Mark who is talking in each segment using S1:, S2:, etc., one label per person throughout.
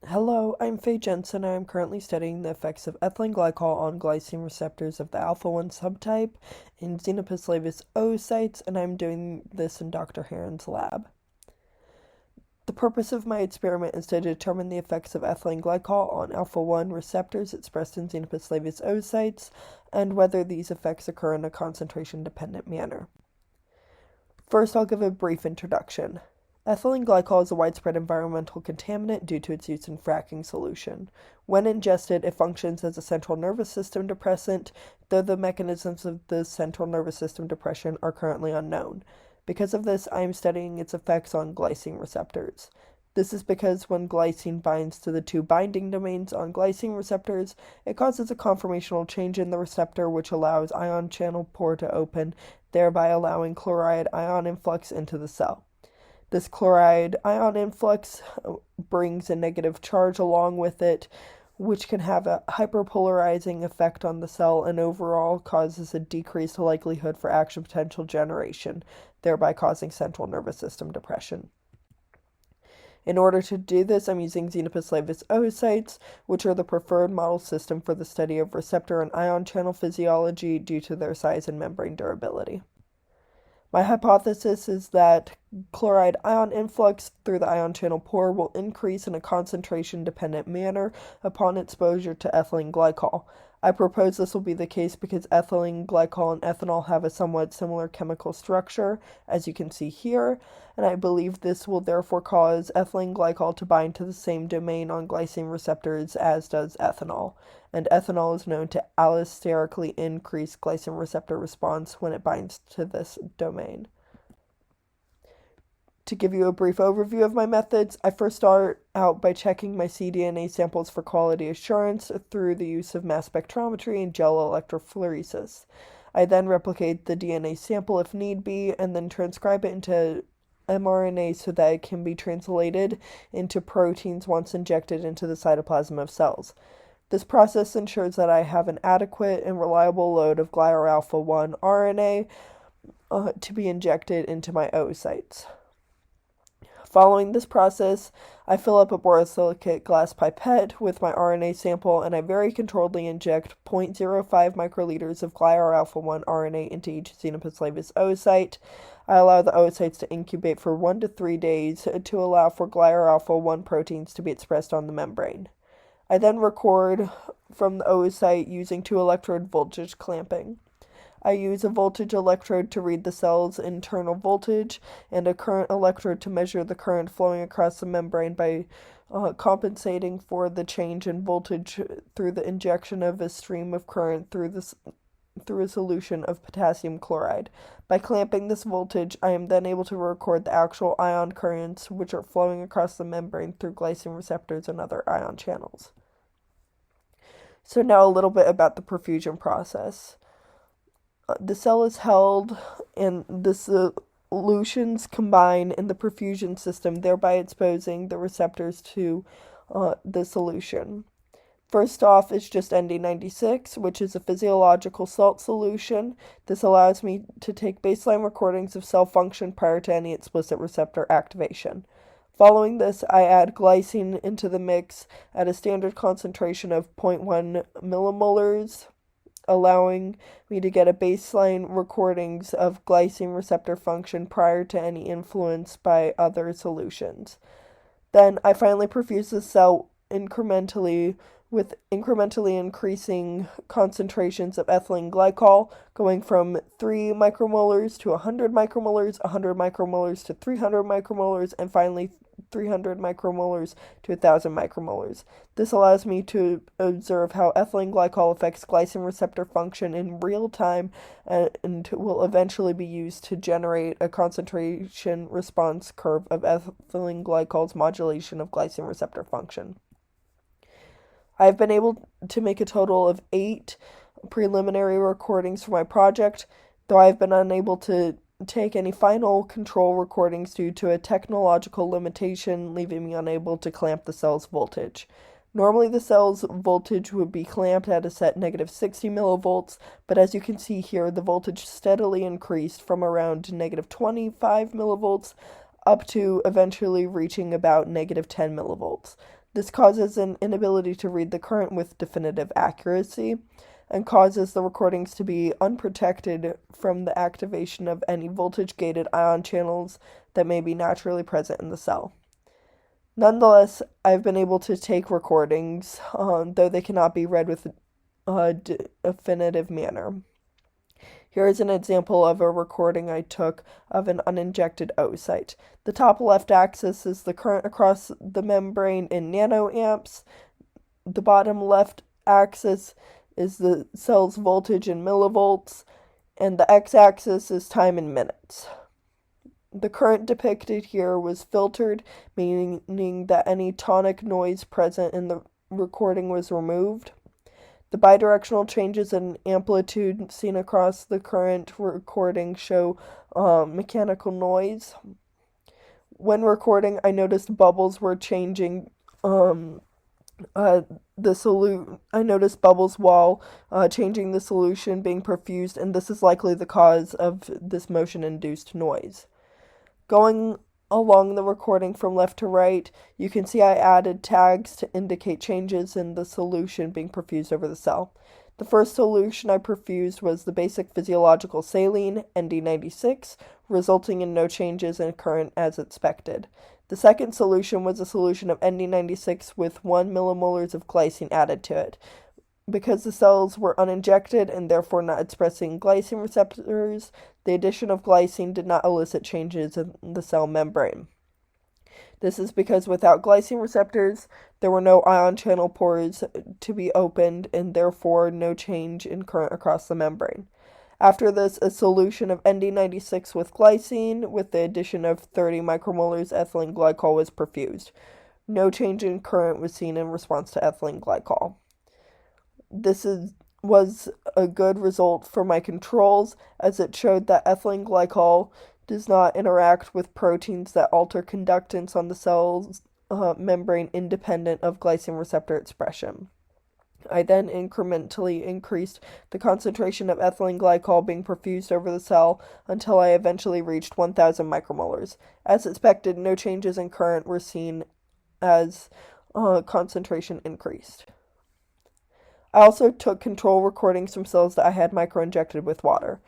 S1: Hello, I'm Faye Jensen. I am currently studying the effects of ethylene glycol on glycine receptors of the alpha-1 subtype in Xenopus laevis oocytes, and I'm doing this in Dr. Heron's lab. The purpose of my experiment is to determine the effects of ethylene glycol on alpha-1 receptors expressed in Xenopus laevis oocytes, and whether these effects occur in a concentration-dependent manner. First, I'll give a brief introduction. Ethylene glycol is a widespread environmental contaminant due to its use in fracking solution. When ingested, it functions as a central nervous system depressant, though the mechanisms of the central nervous system depression are currently unknown. Because of this, I am studying its effects on glycine receptors. This is because when glycine binds to the two binding domains on glycine receptors, it causes a conformational change in the receptor which allows ion channel pore to open, thereby allowing chloride ion influx into the cell. This chloride ion influx brings a negative charge along with it, which can have a hyperpolarizing effect on the cell and overall causes a decreased likelihood for action potential generation, thereby causing central nervous system depression. In order to do this, I'm using Xenopus laevis oocytes, which are the preferred model system for the study of receptor and ion channel physiology due to their size and membrane durability. My hypothesis is that chloride ion influx through the ion channel pore will increase in a concentration-dependent manner upon exposure to ethylene glycol. I propose this will be the case because ethylene glycol and ethanol have a somewhat similar chemical structure, as you can see here, and I believe this will therefore cause ethylene glycol to bind to the same domain on glycine receptors as does ethanol, and ethanol is known to allosterically increase glycine receptor response when it binds to this domain. To give you a brief overview of my methods, I first start out by checking my cDNA samples for quality assurance through the use of mass spectrometry and gel electrophoresis. I then replicate the DNA sample if need be, and then transcribe it into mRNA so that it can be translated into proteins once injected into the cytoplasm of cells. This process ensures that I have an adequate and reliable load of alpha-1 RNA to be injected into my oocytes. Following this process, I fill up a borosilicate glass pipette with my RNA sample and I very controlledly inject 0.05 microliters of alpha-1 RNA into each Xenopus laevis oocyte. I allow the oocytes to incubate for 1 to 3 days to allow for alpha-1 proteins to be expressed on the membrane. I then record from the oocyte using 2-electrode voltage clamping. I use a voltage electrode to read the cell's internal voltage and a current electrode to measure the current flowing across the membrane by compensating for the change in voltage through the injection of a stream of current through a solution of potassium chloride. By clamping this voltage, I am then able to record the actual ion currents which are flowing across the membrane through glycine receptors and other ion channels. So now a little bit about the perfusion process. The cell is held and the solutions combine in the perfusion system, thereby exposing the receptors to the solution. First off is just ND96, which is a physiological salt solution. This allows me to take baseline recordings of cell function prior to any explicit receptor activation. Following this, I add glycine into the mix at a standard concentration of 0.1 millimolars, allowing me to get a baseline recordings of glycine receptor function prior to any influence by other solutions. Then I finally perfuse the cell incrementally with incrementally increasing concentrations of ethylene glycol, going from 3 micromolars to 100 micromolars, 100 micromolars to 300 micromolars, and finally 300 micromolars to 1,000 micromolars. This allows me to observe how ethylene glycol affects glycine receptor function in real time and will eventually be used to generate a concentration response curve of ethylene glycol's modulation of glycine receptor function. I've been able to make a total of 8 preliminary recordings for my project, though I've been unable to take any final control recordings due to a technological limitation, leaving me unable to clamp the cell's voltage. Normally the cell's voltage would be clamped at a set negative 60 millivolts, but as you can see here, the voltage steadily increased from around negative 25 millivolts up to eventually reaching about negative 10 millivolts. This causes an inability to read the current with definitive accuracy and causes the recordings to be unprotected from the activation of any voltage-gated ion channels that may be naturally present in the cell. Nonetheless, I've been able to take recordings, though they cannot be read with a definitive manner. Here is an example of a recording I took of an uninjected oocyte. The top left axis is the current across the membrane in nanoamps. The bottom left axis is the cell's voltage in millivolts, and the x-axis is time in minutes. The current depicted here was filtered, meaning that any tonic noise present in the recording was removed. The bidirectional changes in amplitude seen across the current recording show mechanical noise. When recording, I noticed bubbles were changing. I noticed bubbles while changing the solution being perfused, and this is likely the cause of this motion-induced noise. Going along the recording from left to right, you can see I added tags to indicate changes in the solution being perfused over the cell. The first solution I perfused was the basic physiological saline, ND96, resulting in no changes in current as expected. The second solution was a solution of ND96 with 1 millimolars of glycine added to it. Because the cells were uninjected and therefore not expressing glycine receptors, the addition of glycine did not elicit changes in the cell membrane. This is because without glycine receptors, there were no ion channel pores to be opened and therefore no change in current across the membrane. After this, a solution of ND96 with glycine with the addition of 30 micromolars ethylene glycol was perfused. No change in current was seen in response to ethylene glycol. This was a good result for my controls, as it showed that ethylene glycol does not interact with proteins that alter conductance on the cell's membrane independent of glycine receptor expression. I then incrementally increased the concentration of ethylene glycol being perfused over the cell until I eventually reached 1,000 micromolars. As expected, no changes in current were seen as concentration increased. I also took control recordings from cells that I had microinjected with water.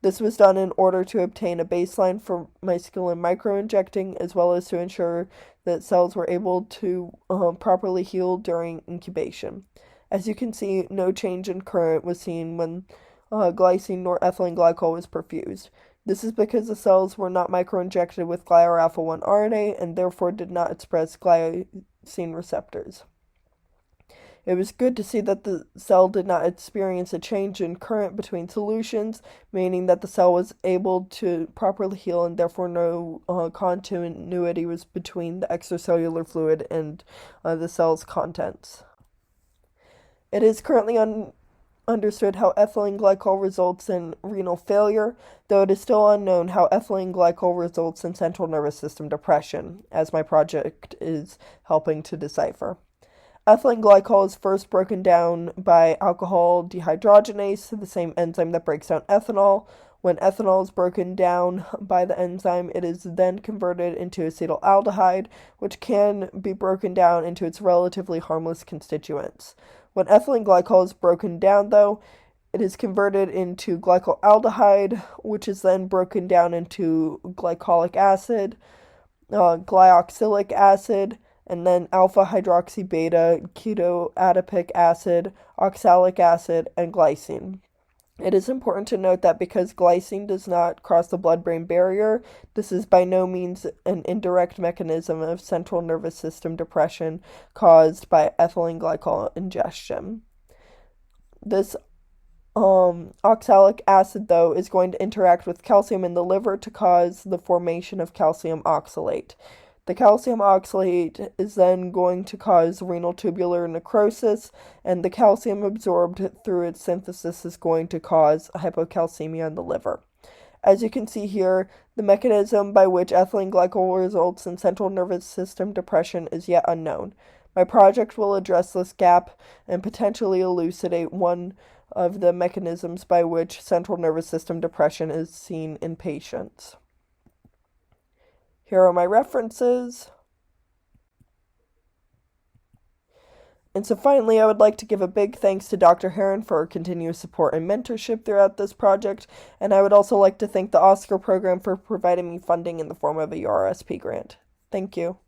S1: This was done in order to obtain a baseline for my skill in microinjecting, as well as to ensure that cells were able to properly heal during incubation. As you can see, no change in current was seen when glycine nor ethylene glycol was perfused. This is because the cells were not microinjected with gly or alpha-1 RNA and therefore did not express glycine receptors. It was good to see that the cell did not experience a change in current between solutions, meaning that the cell was able to properly heal and therefore no continuity was between the extracellular fluid and the cell's contents. It is currently understood how ethylene glycol results in renal failure, though it is still unknown how ethylene glycol results in central nervous system depression, as my project is helping to decipher. Ethylene glycol is first broken down by alcohol dehydrogenase, the same enzyme that breaks down ethanol. When ethanol is broken down by the enzyme, it is then converted into acetaldehyde, which can be broken down into its relatively harmless constituents. When ethylene glycol is broken down, though, it is converted into glycolaldehyde, which is then broken down into glycolic acid, glyoxylic acid, and then alpha-hydroxy-beta, ketoadipic acid, oxalic acid, and glycine. It is important to note that because glycine does not cross the blood-brain barrier, this is by no means an indirect mechanism of central nervous system depression caused by ethylene glycol ingestion. This oxalic acid, though, is going to interact with calcium in the liver to cause the formation of calcium oxalate. The calcium oxalate is then going to cause renal tubular necrosis, and the calcium absorbed through its synthesis is going to cause hypocalcemia in the liver. As you can see here, the mechanism by which ethylene glycol results in central nervous system depression is yet unknown. My project will address this gap and potentially elucidate one of the mechanisms by which central nervous system depression is seen in patients. Here are my references. And so finally, I would like to give a big thanks to Dr. Heron for her continuous support and mentorship throughout this project, and I would also like to thank the Oscar program for providing me funding in the form of a URSP grant. Thank you.